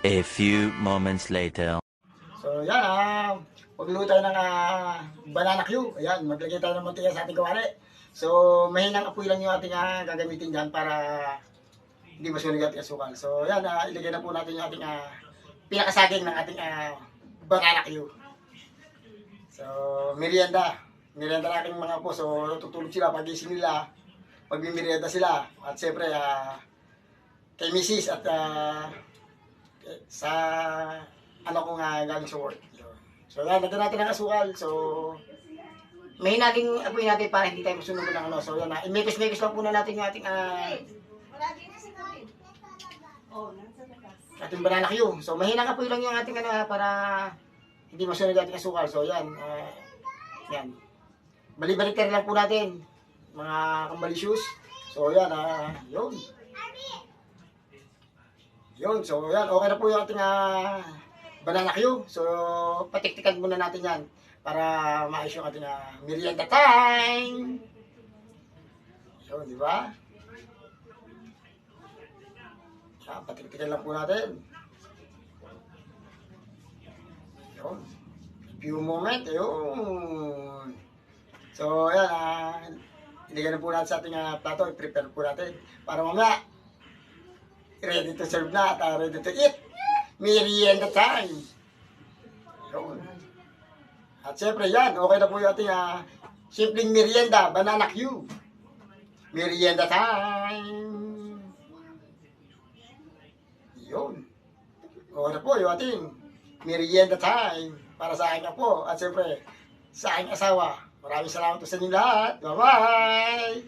A few moments later. So yan, magluto tayo ng banana Q. Ayan, maglagay tayo ng mantika sa ating kawali. So mahinang apoy lang yung ating gagamitin dyan para hindi masunog ating asukal. So yan, ilagay na po natin yung ating pinakasaging ng ating banana Q. So merienda. Merienda na aking mga po. So tutulog sila pagising nila. Magmimerienda sila. At siyempre kay Mrs. at sa ano ko galing sa work. So yan, lagyan natin ng asukal. So may nating apoy natin para hindi tayo masunog ng ano. So yan, imikis-mikis lang po na natin yung ating ating banana Q. So mahinang apoy lang yung ating para hindi masunog ating asukal. So yan, yan. Bali-balik lang po natin mga kambalisius. So yan, yun. Yun, so yan, okay na po yung ating banana Q. So, patiktikan muna natin yan para maayos yung ating merienda time. Yun, di ba? Patiktikan lang po natin. Yun. Few moment, yun. So, yan, ilagay na po natin sa ating plato, i-prepare po natin para mamaya ready to serve na at ready to eat. Merienda time. Yun. At siyempre yan, okay na po yung ating simpleng merienda, banana Q. Merienda time. Yun. Okay na po yung ating merienda time para sa akin na po. At siyempre, sa aking asawa. Maraming salamat po sa inyo lahat. Bye-bye!